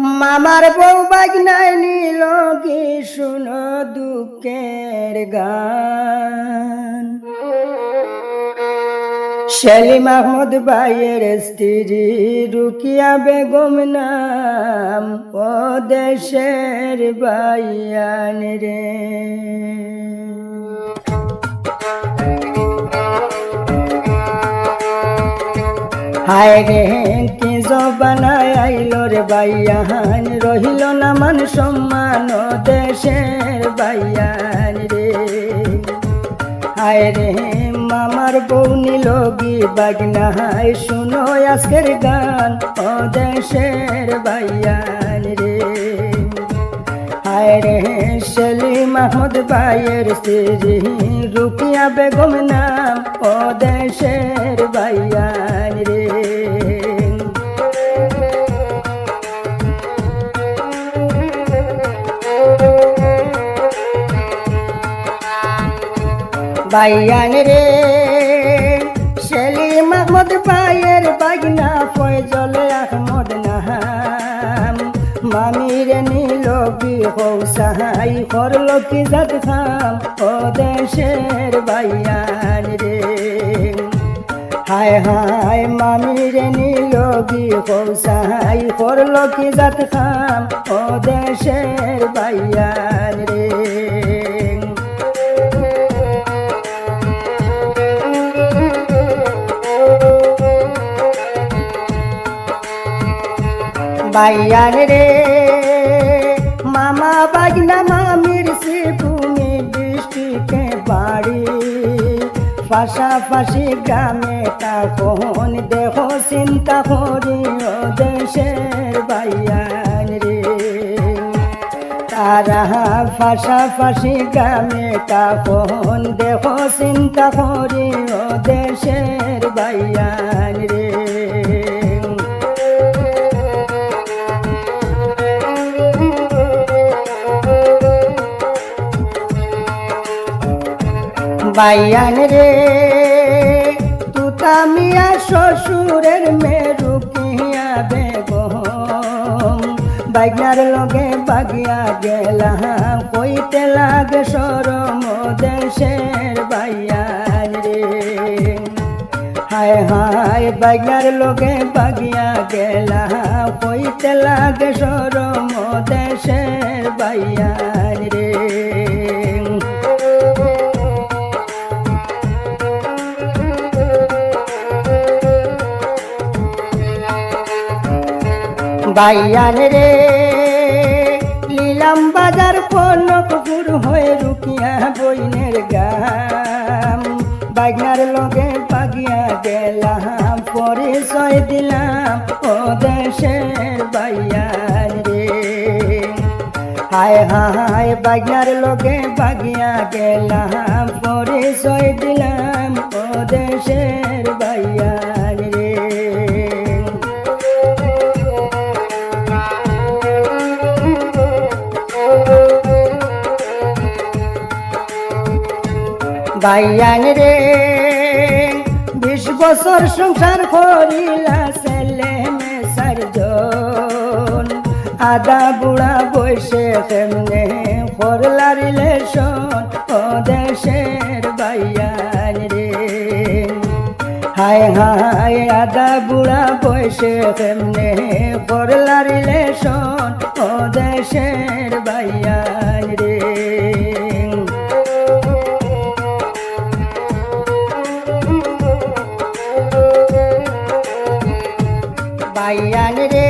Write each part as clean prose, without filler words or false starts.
মামার বউ বাগনায় নিল কি শুনো দুঃখের গান। সেলিম আহমদ ভাইয়ের স্ত্রী রুকিয়া বেগম নাম, ও দেশের বাইয়ান রে। হায় রে কি জবানায় আইল রে বাইয়ান, রহিল না মান সম্মান দেশের বাইয়ান রে। হায় রে মামার বউ নিল গি বাগনায়, শুনো আজকের গান ও দেশের বাইয়ান রে। হায় রে সেলিম আহমদ ভাইয়ের স্ত্রী রুকিয়া বেগম নাম, ও দেশের বাইয়ান রে। বাইয়ান রে সেলিম আহমদ ভাইয়ের বাগনা ফয়জল আহমদ নাম, মামির নিল বিহসাই করল কি জাত খাম, ও দেশের বাইয়ান রে। হায় হায় মামির নিল বিহসাই করল কি জাত খাম, ও দেশের বাইয়ান রে। বাইয়ান রে মামা বাগনা মামির সে তুমি দৃষ্টিতে বাড়ি, পাশাপাশি গ্রামে তখন দেহ চিন্তা করি ও দেশের বাইয়ান রে। তারা পাশাপাশি গ্রামে তখন দেহ চিন্তা করি ও দেশের বাইয়ান রে। বাইয়ান রে তুতা মিয়া শ্বশুরের মেয়ে রুকিয়া বেগম, বাগনার লগে বাগিয়া গেলাম কইতে লাগে শরম দেশের বাইয়ান রে। হায় হায় বাগনার লগে বাগিয়া গেলাম কইতে লাগে শরম দেশের বাইয়ান রে। বাইয়ান রে লীলাম বাজার কনকপুর হয়ে রুকিয়া বইনের গাম, বাগনার লগে বাগিয়া গেলাম পরিচয় দিলাম ও দেশের বাইয়ান রে। হায় হায় বাগনার লগে বাগিয়া গেলাম পরিচয় দিলাম ও দেশের বাইয়ান রে। বাইয়ান রে 20 বছর সংসার করিলা ছেলে মেয়ে 4 জন, আদা বুড়া বয়সে কেমনে করলা রিলেশন ও দেশের বাইয়ান রে। হায় হায় আদা বুড়া বয়সে কেমনে করলা রিলেশন ও দেশের বাইয়ান রে। বাইয়ান রে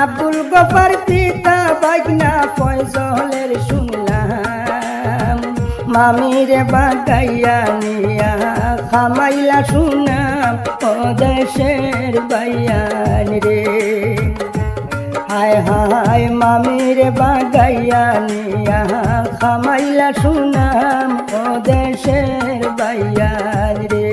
আব্দুল গফার পিতা বাগনা ফয়জলের শুনলাম, মামিরে বাগাইয়া নিয়া খামাইলা শুনাম ও দেশের বাইয়ান রে। হায় হায় মামিরে বাগাইয়া নিয়া খামাইলা শুনাম ও দেশের বাইয়ান রে।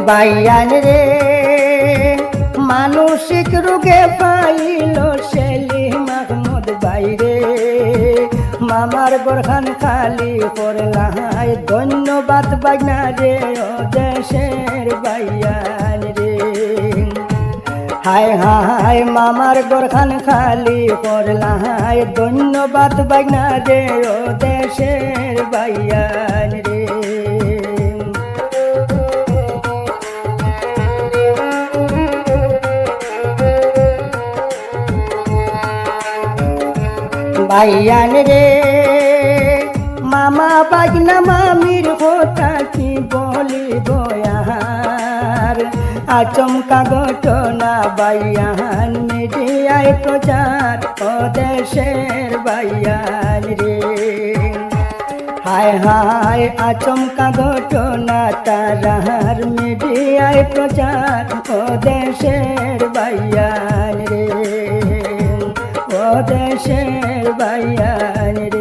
বাইয়ান রে মানসিক রোগে পাইল সেলিম আহমদ বাইরে, মামার গোরখান খালি করলাই ধন্যবাদ বাগনা রে ও দেশের বাইয়ান রে হায় হায় মামার গোরখান খালি করলাই ধন্যবাদ বাগনা রে ও দেশের বাইয়ান রে বাইয়ান রে মামা বাগনা মামির কথা কি বলিব আর আচমকা ঘটনা বাইয়ান মিডিয়ায় প্রচার ও দেশের বাইয়ান রে হায় হায় আচমকা ঘটনা তারার মিডিয়ায় প্রচার ও দেশের বাইয়ান রে ও দেশের বাইয়ান রে